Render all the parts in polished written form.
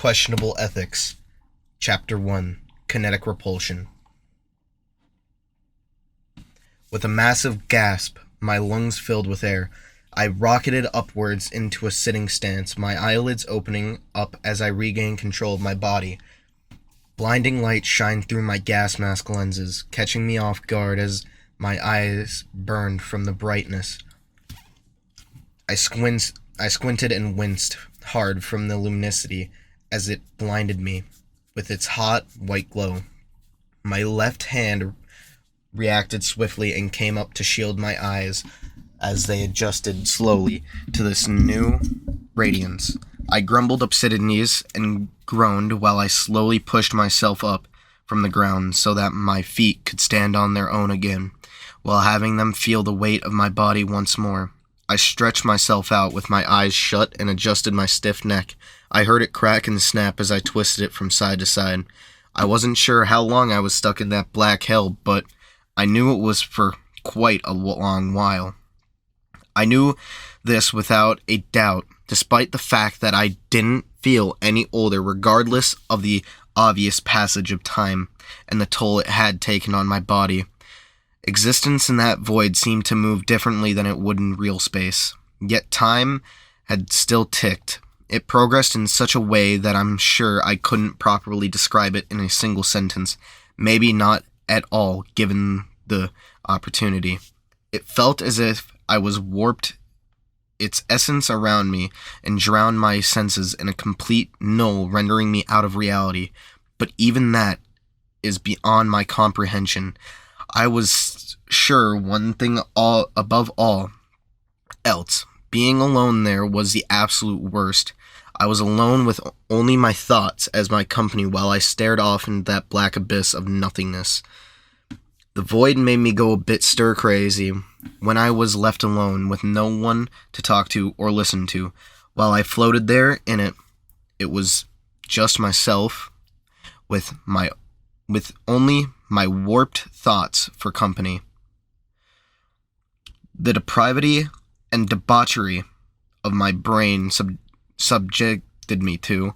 Questionable Ethics, Chapter 1, Kinetic Repulsion. With a massive gasp, my lungs filled with air, I rocketed upwards into a sitting stance, my eyelids opening up as I regained control of my body. Blinding light shined through my gas mask lenses, catching me off guard as my eyes burned from the brightness. I squinted and winced hard from the luminosity as it blinded me with its hot, white glow. My left hand reacted swiftly and came up to shield my eyes as they adjusted slowly to this new radiance. I grumbled obscenities and groaned while I slowly pushed myself up from the ground so that my feet could stand on their own again, while having them feel the weight of my body once more. I stretched myself out with my eyes shut and adjusted my stiff neck. I heard it crack and snap as I twisted it from side to side. I wasn't sure how long I was stuck in that black hell, but I knew it was for quite a long while. I knew this without a doubt, despite the fact that I didn't feel any older regardless of the obvious passage of time and the toll it had taken on my body. Existence in that void seemed to move differently than it would in real space. Yet time had still ticked. It progressed in such a way that I'm sure I couldn't properly describe it in a single sentence, maybe not at all given the opportunity. It felt as if I was warped its essence around me and drowned my senses in a complete null, rendering me out of reality. But even that is beyond my comprehension. I was sure one thing above all else. Being alone there was the absolute worst. I was alone with only my thoughts as my company while I stared off into that black abyss of nothingness. The void made me go a bit stir-crazy when I was left alone with no one to talk to or listen to. While I floated there in it, it was just myself with only my warped thoughts for company. The depravity and debauchery of my brain subjected me to,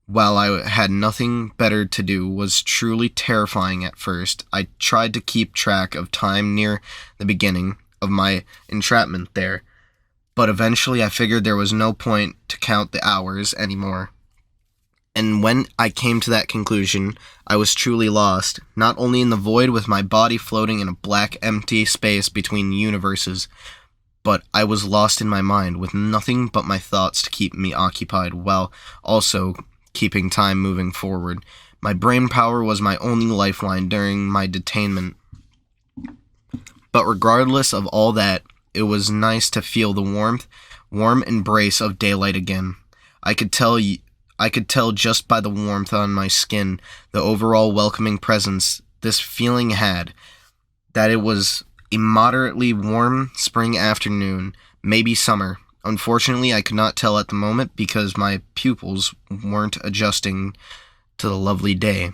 while I had nothing better to do, was truly terrifying at first. I tried to keep track of time near the beginning of my entrapment there, but eventually I figured there was no point to count the hours anymore. And when I came to that conclusion, I was truly lost, not only in the void with my body floating in a black, empty space between universes, but I was lost in my mind with nothing but my thoughts to keep me occupied, while also keeping time moving forward. My brain power was my only lifeline during my detainment. But regardless of all that, it was nice to feel the warm embrace of daylight again. I could tell just by the warmth on my skin, the overall welcoming presence this feeling had, that it was a moderately warm spring afternoon, maybe summer. Unfortunately, I could not tell at the moment because my pupils weren't adjusting to the lovely day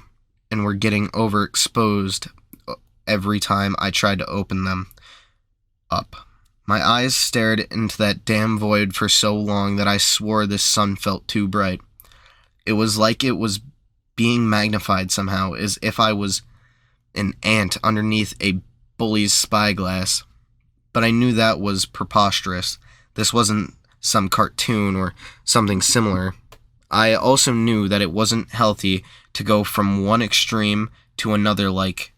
and were getting overexposed every time I tried to open them up. My eyes stared into that damn void for so long that I swore this sun felt too bright. It was like it was being magnified somehow, as if I was an ant underneath a bully's spyglass. But I knew that was preposterous. This wasn't some cartoon or something similar. I also knew that it wasn't healthy to go from one extreme to another like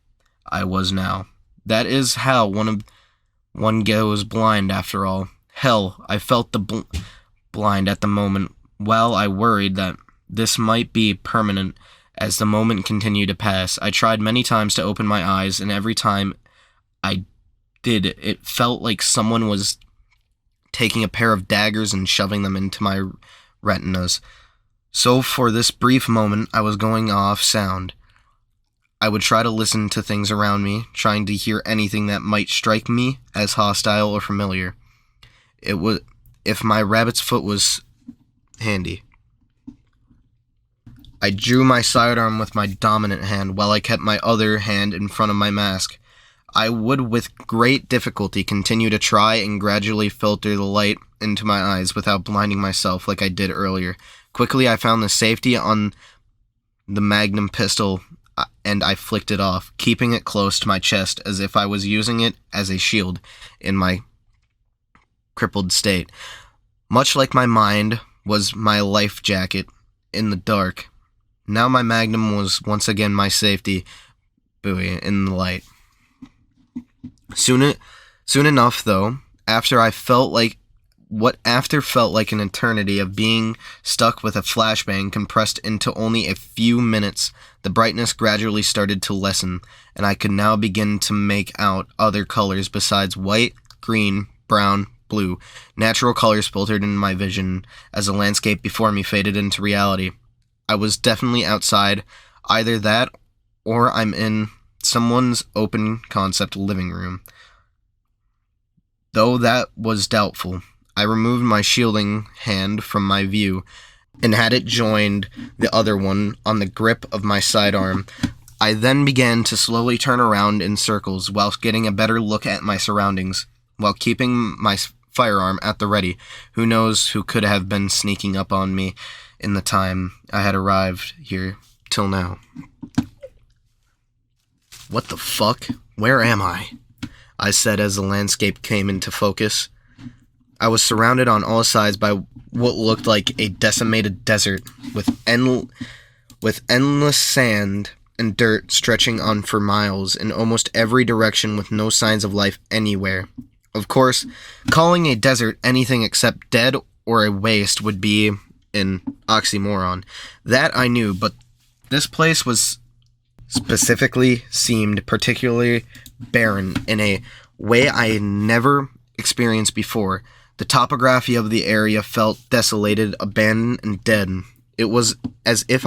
I was now. That is how one goes blind after all. Hell, I felt the blind at the moment, while I worried that this might be permanent as the moment continued to pass. I tried many times to open my eyes, and every time I did, it felt like someone was taking a pair of daggers and shoving them into my retinas. So for this brief moment, I was going off sound. I would try to listen to things around me, trying to hear anything that might strike me as hostile or familiar. It was if my rabbit's foot was handy. I drew my sidearm with my dominant hand while I kept my other hand in front of my mask. I would with great difficulty continue to try and gradually filter the light into my eyes without blinding myself like I did earlier. Quickly I found the safety on the Magnum pistol and I flicked it off, keeping it close to my chest as if I was using it as a shield in my crippled state. Much like my mind was my life jacket in the dark, now my Magnum was once again my safety buoy in the light. Soon enough, though, after felt like an eternity of being stuck with a flashbang compressed into only a few minutes, the brightness gradually started to lessen, and I could now begin to make out other colors besides white, green, brown, blue. Natural colors filtered in my vision as the landscape before me faded into reality. I was definitely outside, either that or I'm in someone's open concept living room. Though that was doubtful. I removed my shielding hand from my view and had it joined the other one on the grip of my sidearm. I then began to slowly turn around in circles whilst getting a better look at my surroundings, while keeping my firearm at the ready. Who knows who could have been sneaking up on me in the time I had arrived here till now. What the fuck? Where am I? I said as the landscape came into focus. I was surrounded on all sides by what looked like a decimated desert with endless sand and dirt stretching on for miles in almost every direction with no signs of life anywhere. Of course, calling a desert anything except dead or a waste would be an oxymoron. That I knew, but this place was specifically seemed particularly barren in a way I had never experienced before. The topography of the area felt desolated, abandoned, and dead. It was as if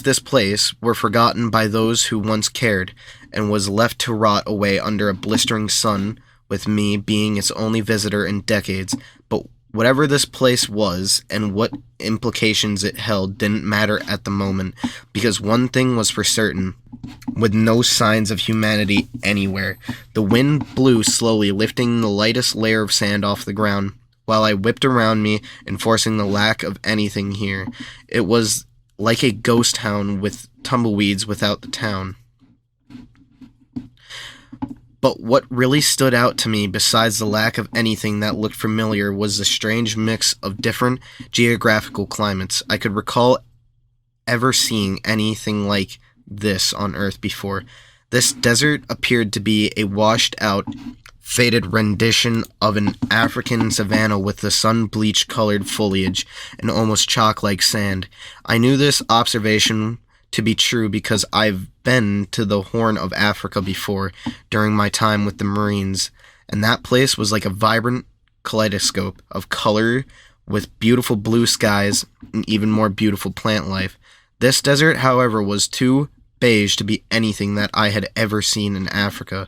this place were forgotten by those who once cared, and was left to rot away under a blistering sun, with me being its only visitor in decades. But whatever this place was, and what implications it held, didn't matter at the moment, because one thing was for certain. With no signs of humanity anywhere, the wind blew slowly, lifting the lightest layer of sand off the ground, while I whipped around me, enforcing the lack of anything here. It was like a ghost town with tumbleweeds without the town. But what really stood out to me, besides the lack of anything that looked familiar, was the strange mix of different geographical climates. I could recall ever seeing anything like this on Earth before. This desert appeared to be a washed-out, faded rendition of an African savanna with the sun-bleached colored foliage and almost chalk-like sand. I knew this observation to be true because I've been to the Horn of Africa before during my time with the Marines, and that place was like a vibrant kaleidoscope of color with beautiful blue skies and even more beautiful plant life. This desert, however, was too beige to be anything that I had ever seen in Africa.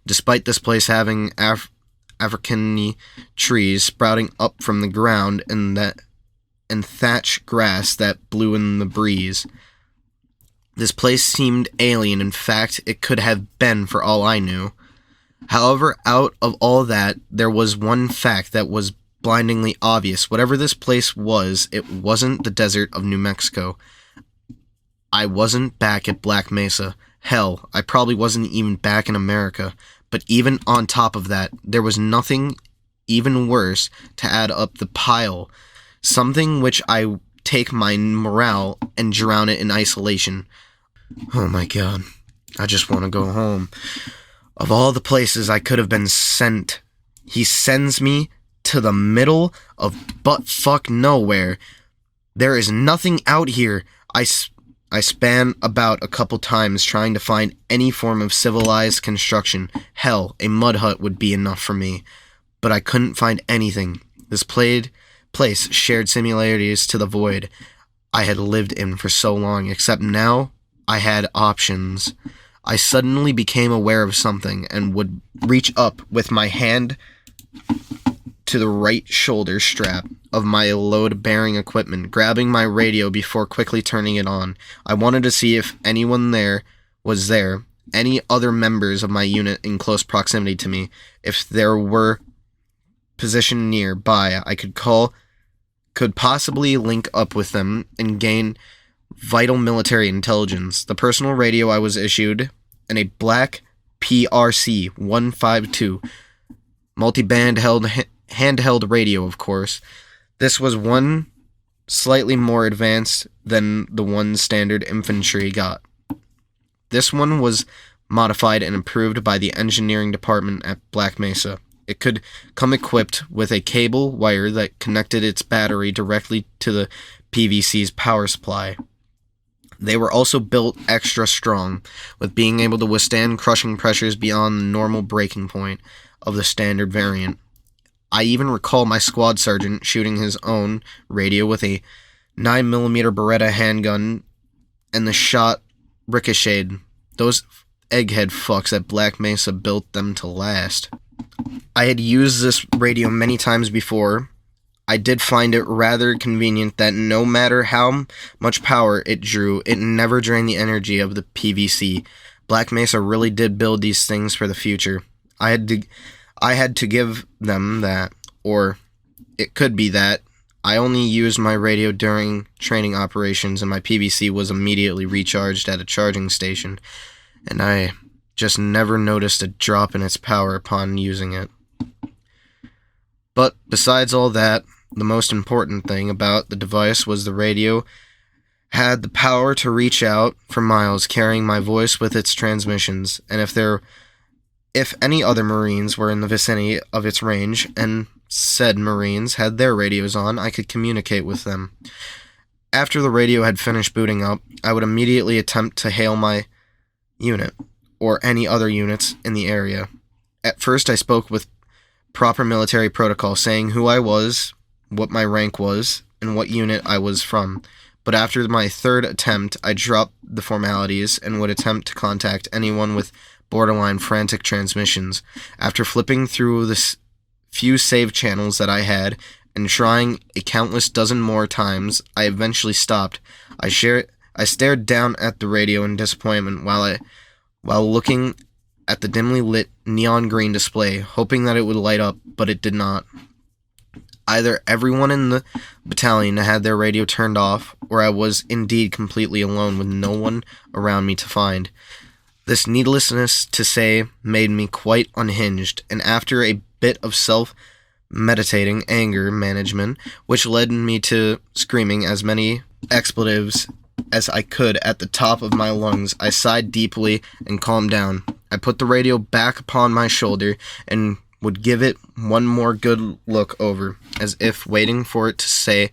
Despite this place having African trees sprouting up from the ground and thatch grass that blew in the breeze, this place seemed alien. In fact, it could have been for all I knew. However, out of all that, there was one fact that was blindingly obvious. Whatever this place was, it wasn't the desert of New Mexico. I wasn't back at Black Mesa. Hell, I probably wasn't even back in America. But even on top of that, there was nothing even worse to add up the pile. Something which I take my morale and drown it in isolation. Oh my god, I just want to go home. Of all the places I could have been sent, he sends me to the middle of butt-fuck nowhere. There is nothing out here. I span about a couple times trying to find any form of civilized construction. Hell, a mud hut would be enough for me. But I couldn't find anything. This place shared similarities to the void I had lived in for so long, except now I had options. I suddenly became aware of something and would reach up with my hand to the right shoulder strap of my load-bearing equipment, grabbing my radio before quickly turning it on. I wanted to see if anyone there was there, any other members of my unit in close proximity to me. If there were positioned nearby, I could possibly link up with them and gain vital military intelligence. The personal radio I was issued, and a black PRC-152 multi-band handheld radio, of course. This was one slightly more advanced than the one standard infantry got. This one was modified and improved by the engineering department at Black Mesa. It could come equipped with a cable wire that connected its battery directly to the PVC's power supply. They were also built extra strong, with being able to withstand crushing pressures beyond the normal breaking point of the standard variant. I even recall my squad sergeant shooting his own radio with a 9mm Beretta handgun, and the shot ricocheted. Those egghead fucks at Black Mesa built them to last. I had used this radio many times before. I did find it rather convenient that no matter how much power it drew, it never drained the energy of the PVC. Black Mesa really did build these things for the future. I had to give them that, or it could be that I only used my radio during training operations and my PVC was immediately recharged at a charging station, and I just never noticed a drop in its power upon using it. But besides all that, the most important thing about the device was the radio had the power to reach out for miles, carrying my voice with its transmissions, and if any other Marines were in the vicinity of its range, and said Marines had their radios on, I could communicate with them. After the radio had finished booting up, I would immediately attempt to hail my unit, or any other units in the area. At first I spoke with proper military protocol, saying who I was, what my rank was, and what unit I was from. But after my third attempt, I dropped the formalities and would attempt to contact anyone with borderline frantic transmissions. After flipping through the few save channels that I had, and trying a countless dozen more times, I eventually stopped. I stared down at the radio in disappointment while looking at the dimly lit neon green display, hoping that it would light up, but it did not. Either everyone in the battalion had their radio turned off, or I was indeed completely alone with no one around me to find. This needlessness to say made me quite unhinged, and after a bit of self-meditating anger management, which led me to screaming as many expletives as I could at the top of my lungs, I sighed deeply and calmed down. I put the radio back upon my shoulder and would give it one more good look over, as if waiting for it to say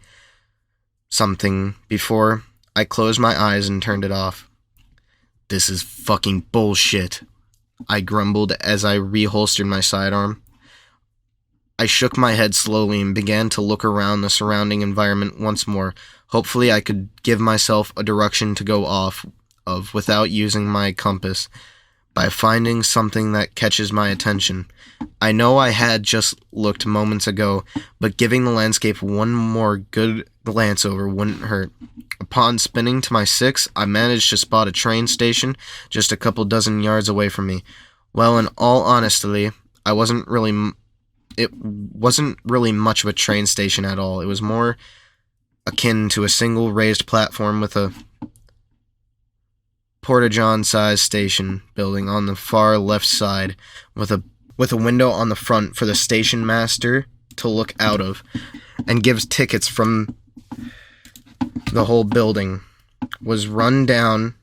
something before I closed my eyes and turned it off. "This is fucking bullshit," I grumbled as I reholstered my sidearm. I shook my head slowly and began to look around the surrounding environment once more. Hopefully I could give myself a direction to go off of without using my compass, by finding something that catches my attention. I know I had just looked moments ago, but giving the landscape one more good glance over wouldn't hurt. Upon spinning to my 6, I managed to spot a train station just a couple dozen yards away from me. Well, in all honesty, it wasn't really much of a train station at all. It was more akin to a single raised platform with a porta-john-sized station building on the far left side, with a window on the front for the station master to look out of, and gives tickets from the whole building. Was run down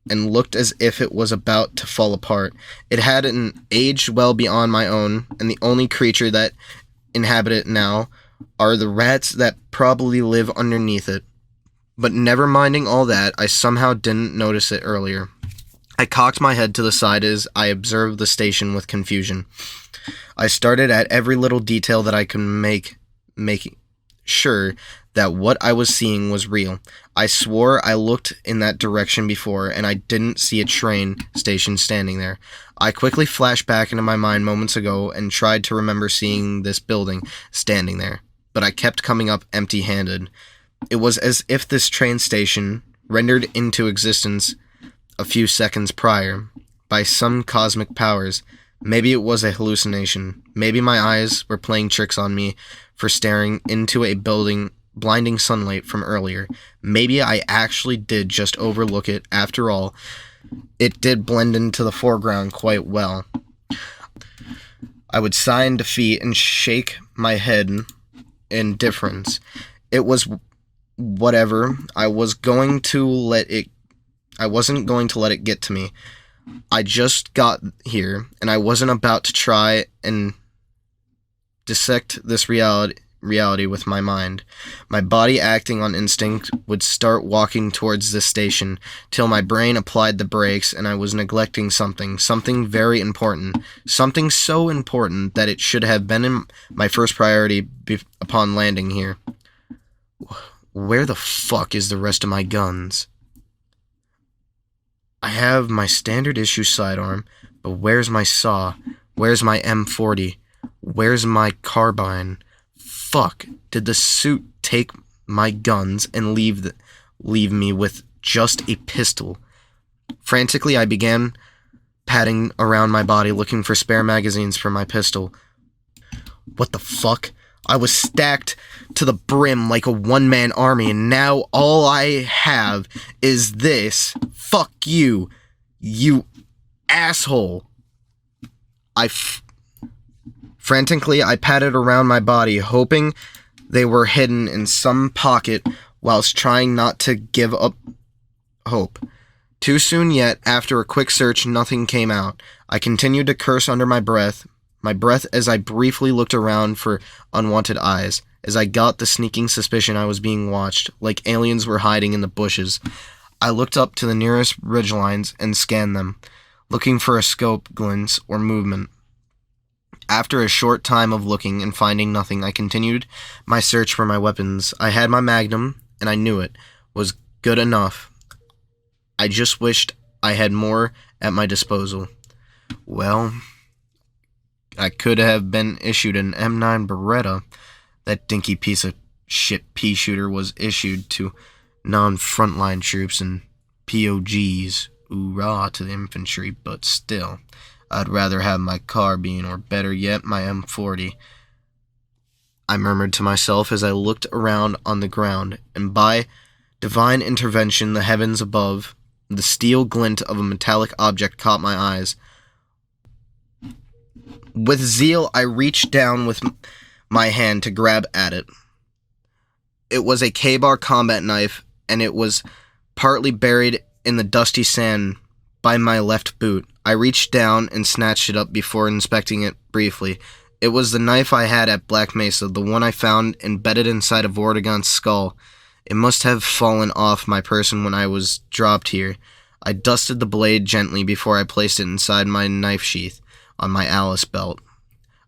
and looked as if it was about to fall apart. It had an age well beyond my own, and the only creature that inhabit it now are the rats that probably live underneath it. But never minding all that, I somehow didn't notice it earlier. I cocked my head to the side as I observed the station with confusion. I started at every little detail that I could make sure that what I was seeing was real. I swore I looked in that direction before, and I didn't see a train station standing there. I quickly flashed back into my mind moments ago and tried to remember seeing this building standing there, but I kept coming up empty-handed. It was as if this train station, rendered into existence a few seconds prior, by some cosmic powers. Maybe it was a hallucination. Maybe my eyes were playing tricks on me for staring into a blinding sunlight from earlier. Maybe I actually did just overlook it. After all, it did blend into the foreground quite well. I would sigh in defeat and shake my head in indifference. It was whatever. I wasn't going to let it get to me. I just got here, and I wasn't about to try and dissect this reality with my mind. My body, acting on instinct, would start walking towards this station, till my brain applied the brakes and I was neglecting something very important, something so important that it should have been my first priority upon landing here. Where the fuck is the rest of my guns? I have my standard issue sidearm, but where's my saw? Where's my M40? Where's my carbine? Fuck, did the suit take my guns and leave me with just a pistol? Frantically, I began patting around my body, looking for spare magazines for my pistol. What the fuck? I was stacked to the brim like a one-man army, and now all I have is this. Fuck you, you asshole. Frantically, I patted around my body, hoping they were hidden in some pocket, whilst trying not to give up hope. Too soon yet, after a quick search, nothing came out. I continued to curse under my breath, as I briefly looked around for unwanted eyes, as I got the sneaking suspicion I was being watched, like aliens were hiding in the bushes. I looked up to the nearest ridgelines and scanned them, looking for a scope glint or movement. After a short time of looking and finding nothing, I continued my search for my weapons. I had my Magnum, and I knew it was good enough. I just wished I had more at my disposal. Well, I could have been issued an M9 Beretta. That dinky piece of shit pea shooter was issued to non-frontline troops and POGs. Hoorah to the infantry, but still, I'd rather have my carbine, or better yet, my M40. I murmured to myself as I looked around on the ground, and by divine intervention, the heavens above, the steel glint of a metallic object caught my eyes. With zeal, I reached down with my hand to grab at it. It was a K-bar combat knife, and it was partly buried in the dusty sand by my left boot. I reached down and snatched it up before inspecting it briefly. It was the knife I had at Black Mesa, the one I found embedded inside of Vortigern's skull. It must have fallen off my person when I was dropped here. I dusted the blade gently before I placed it inside my knife sheath on my Alice belt.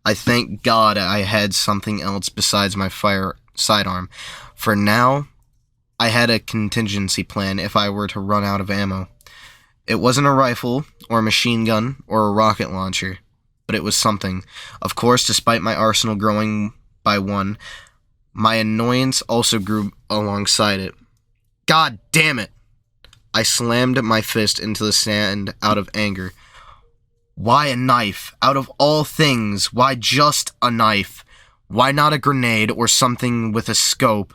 I thank God I had something else besides my sidearm. For now, I had a contingency plan if I were to run out of ammo. It wasn't a rifle, or a machine gun, or a rocket launcher, but it was something. Of course, despite my arsenal growing by one, my annoyance also grew alongside it. God damn it! I slammed my fist into the sand out of anger. Why a knife? Out of all things, why just a knife? Why not a grenade or something with a scope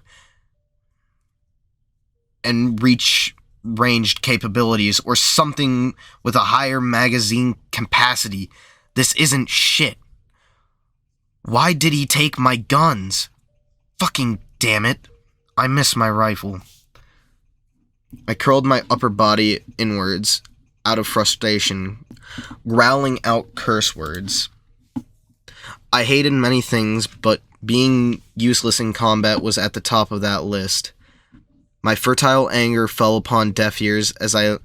and ranged capabilities, or something with a higher magazine capacity? This isn't shit. Why did he take my guns? Fucking damn it. I miss my rifle. I curled my upper body inwards out of frustration, growling out curse words. I hated many things, but being useless in combat was at the top of that list. My fertile anger fell upon deaf ears as I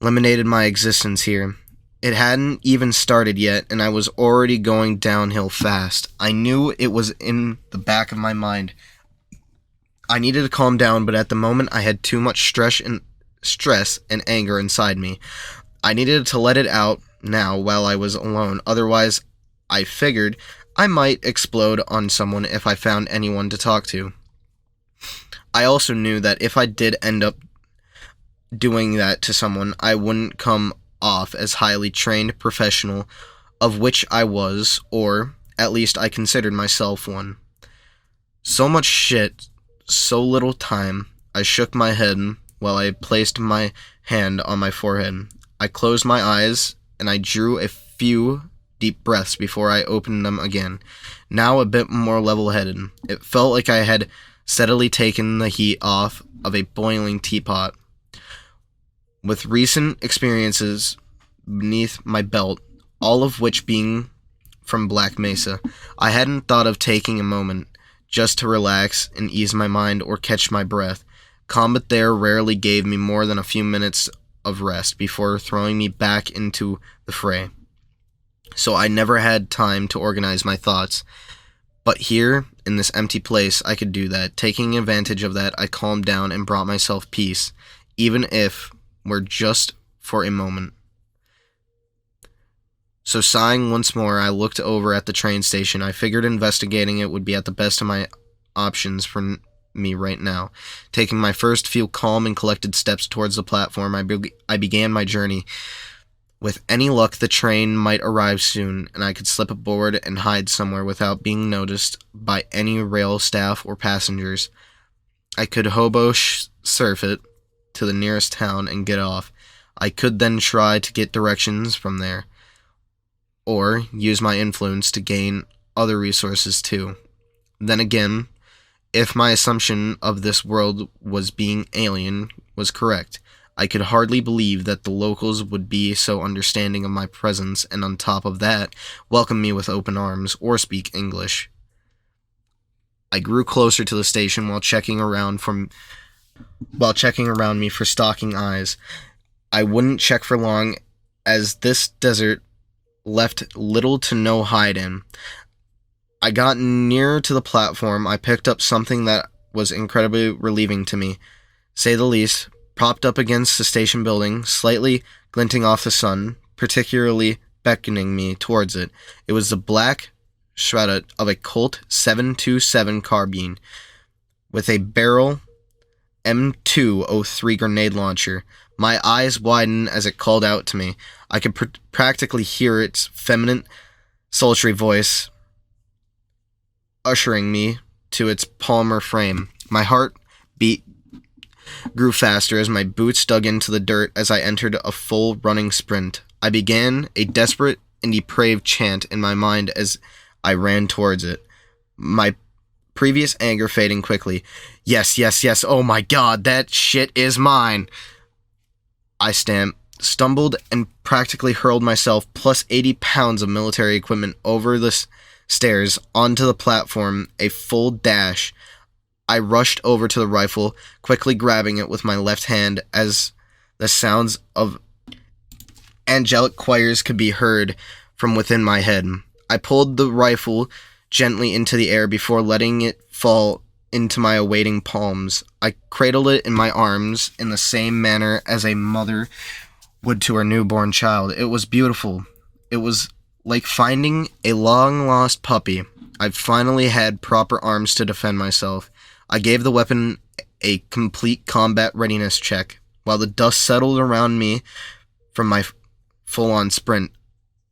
eliminated my existence here. It hadn't even started yet, and I was already going downhill fast. I knew it was in the back of my mind. I needed to calm down, but at the moment I had too much stress and anger inside me. I needed to let it out now while I was alone. Otherwise, I figured I might explode on someone if I found anyone to talk to. I also knew that if I did end up doing that to someone, I wouldn't come off as highly trained professional, of which I was, or at least I considered myself one. So much shit, so little time. I shook my head while I placed my hand on my forehead. I closed my eyes, and I drew a few deep breaths before I opened them again, now a bit more level-headed. It felt like I had steadily taken the heat off of a boiling teapot. With recent experiences beneath my belt, all of which being from Black Mesa, I hadn't thought of taking a moment just to relax and ease my mind or catch my breath. Combat there rarely gave me more than a few minutes of rest before throwing me back into the fray. So I never had time to organize my thoughts. But here, in this empty place, I could do that. Taking advantage of that, I calmed down and brought myself peace, even if we're just for a moment. So sighing once more, I looked over at the train station. I figured investigating it would be at the best of my options for me right now. Taking my first few calm and collected steps towards the platform, I began my journey. With any luck, the train might arrive soon, and I could slip aboard and hide somewhere without being noticed by any rail staff or passengers. I could hobo surf it to the nearest town and get off. I could then try to get directions from there, or use my influence to gain other resources too. Then again, if my assumption of this world was being alien was correct, I could hardly believe that the locals would be so understanding of my presence and on top of that, welcome me with open arms or speak English. I grew closer to the station while checking around me for stalking eyes. I wouldn't check for long, as this desert left little to no hide in. I got nearer to the platform. I picked up something that was incredibly relieving to me, say the least, propped up against the station building, slightly glinting off the sun, particularly beckoning me towards it. It was the black shroud of a Colt 727 carbine with a barrel M203 grenade launcher. My eyes widened as it called out to me. I could practically hear its feminine, sultry voice ushering me to its palmer frame. My heart beat grew faster as my boots dug into the dirt as I entered a full running sprint. I began a desperate and depraved chant in my mind as I ran towards it, my previous anger fading quickly. Yes, yes, yes, oh my god, that shit is mine! I stumbled and practically hurled myself plus 80 pounds of military equipment over the stairs onto the platform, a full dash. I rushed over to the rifle, quickly grabbing it with my left hand as the sounds of angelic choirs could be heard from within my head. I pulled the rifle gently into the air before letting it fall into my awaiting palms. I cradled it in my arms in the same manner as a mother would to her newborn child. It was beautiful. It was like finding a long-lost puppy. I finally had proper arms to defend myself. I gave the weapon a complete combat readiness check. While the dust settled around me from my full-on sprint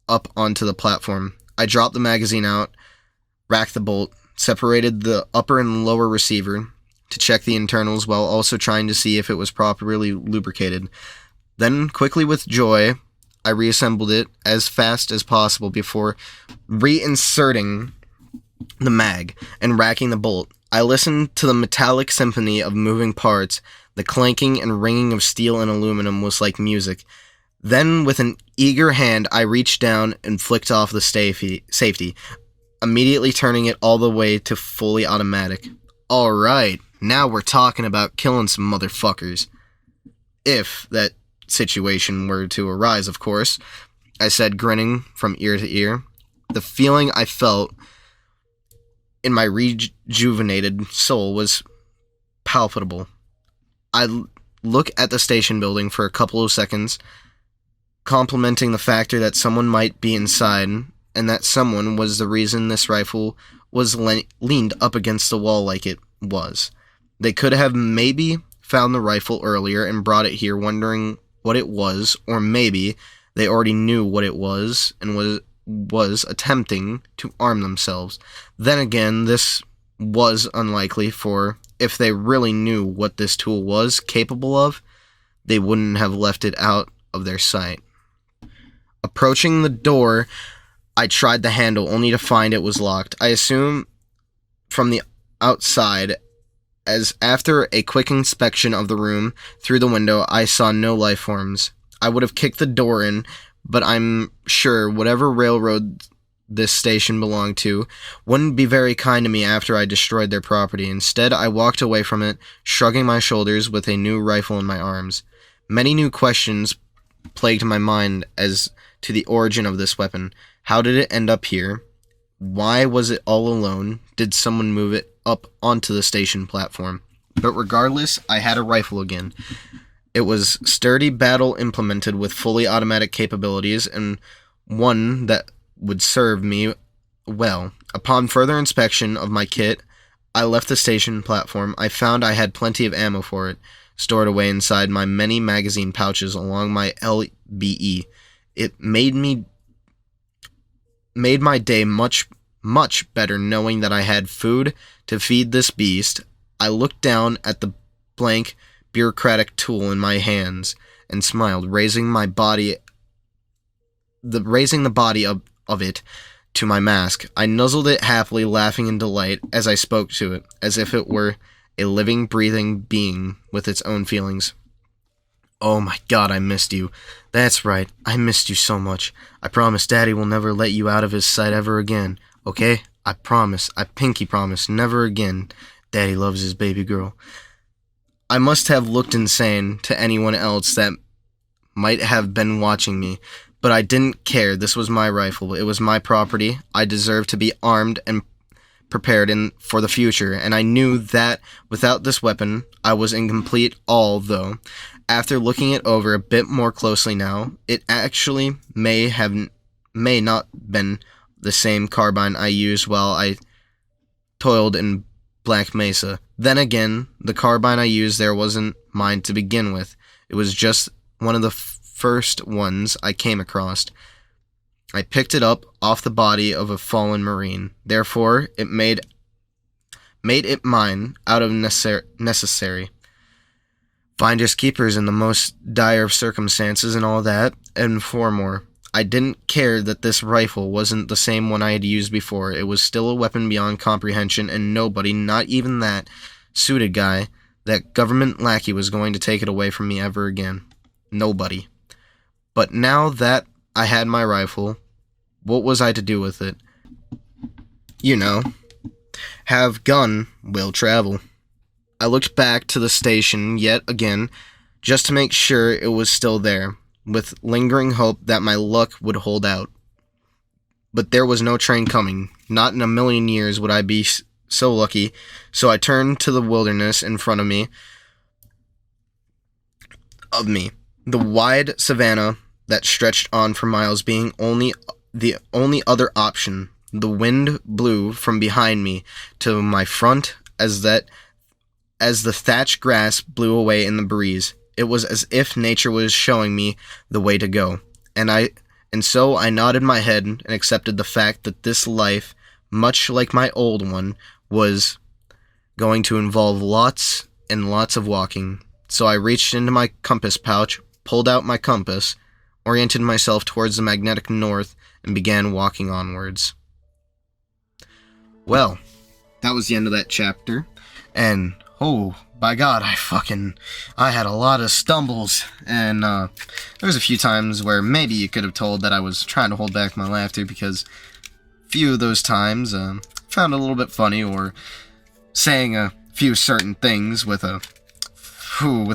up onto the platform, I dropped the magazine out, racked the bolt, separated the upper and lower receiver to check the internals while also trying to see if it was properly lubricated. Then, quickly with joy, I reassembled it as fast as possible before reinserting the mag and racking the bolt. I listened to the metallic symphony of moving parts. The clanking and ringing of steel and aluminum was like music. Then, with an eager hand, I reached down and flicked off the safety, immediately turning it all the way to fully automatic. Alright, now we're talking about killing some motherfuckers. If that situation were to arise, of course, I said, grinning from ear to ear. The feeling I felt in my rejuvenated soul was palpable. I look at the station building for a couple of seconds, complimenting the factor that someone might be inside, and that someone was the reason this rifle was leaned up against the wall like it was. They could have maybe found the rifle earlier and brought it here wondering what it was, or maybe they already knew what it was and was attempting to arm themselves. Then again, this was unlikely, for if they really knew what this tool was capable of, they wouldn't have left it out of their sight. Approaching the door, I tried the handle only to find it was locked. I assume from the outside, as after a quick inspection of the room through the window, I saw no life forms. I would have kicked the door in, but I'm sure whatever railroad this station belonged to wouldn't be very kind to me after I destroyed their property. Instead, I walked away from it, shrugging my shoulders with a new rifle in my arms. Many new questions plagued my mind as to the origin of this weapon. How did it end up here? Why was it all alone? Did someone move it up onto the station platform? But regardless, I had a rifle again. It was sturdy, battle implemented with fully automatic capabilities, and one that would serve me well. Upon further inspection of my kit, I left the station platform. I found I had plenty of ammo for it, stored away inside my many magazine pouches along my LBE. It made my day much better knowing that I had food to feed this beast. I looked down at the blank bureaucratic tool in my hands and smiled, raising the body of it to my mask. I nuzzled it happily, laughing in delight as I spoke to it, as if it were a living, breathing being with its own feelings. Oh my God, I missed you. That's right, I missed you so much. I promise Daddy will never let you out of his sight ever again, okay? I promise, I pinky promise, never again. Daddy loves his baby girl. I must have looked insane to anyone else that might have been watching me, but I didn't care. This was my rifle. It was my property. I deserved to be armed and prepared for the future, and I knew that without this weapon, I was incomplete. Although, after looking it over a bit more closely now, it actually may not been the same carbine I used while I toiled in Black Mesa. Then again, the carbine I used there wasn't mine to begin with. It was just one of the first ones I came across. I picked it up off the body of a fallen Marine. Therefore, it made it mine out of necessary. Finders keepers in the most dire of circumstances and all that, and four more. I didn't care that this rifle wasn't the same one I had used before. It was still a weapon beyond comprehension, and nobody, not even that suited guy, that government lackey, was going to take it away from me ever again. Nobody. But now that I had my rifle, what was I to do with it? You know, have gun, will travel. I looked back to the station yet again, just to make sure it was still there, with lingering hope that my luck would hold out. But there was no train coming. Not in a million years would I be so lucky, so I turned to the wilderness in front of me. The wide savanna that stretched on for miles being the only other option. The wind blew from behind me to my front as the thatched grass blew away in the breeze. It was as if nature was showing me the way to go. And so I nodded my head and accepted the fact that this life, much like my old one, was going to involve lots and lots of walking. So I reached into my compass pouch, pulled out my compass, oriented myself towards the magnetic north, and began walking onwards. Well, that was the end of that chapter, and oh, by God, I had a lot of stumbles, and there was a few times where maybe you could have told that I was trying to hold back my laughter, because a few of those times I found it a little bit funny, or saying a few certain things with a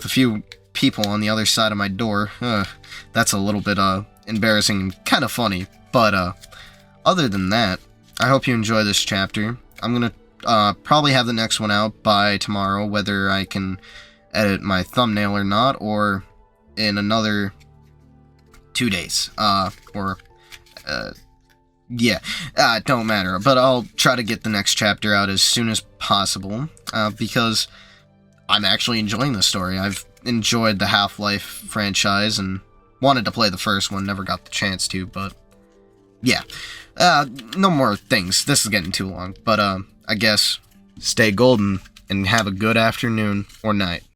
few people on the other side of my door. That's a little bit embarrassing and kind of funny, but other than that, I hope you enjoy this chapter. I'm gonna probably have the next one out by tomorrow, whether I can edit my thumbnail or not, or in another 2 days, it don't matter, but I'll try to get the next chapter out as soon as possible, because I'm actually enjoying the story. I've enjoyed the Half-Life franchise, and Wanted to play the first one, never got the chance to, but yeah. No more things. This is getting too long, but I guess stay golden and have a good afternoon or night.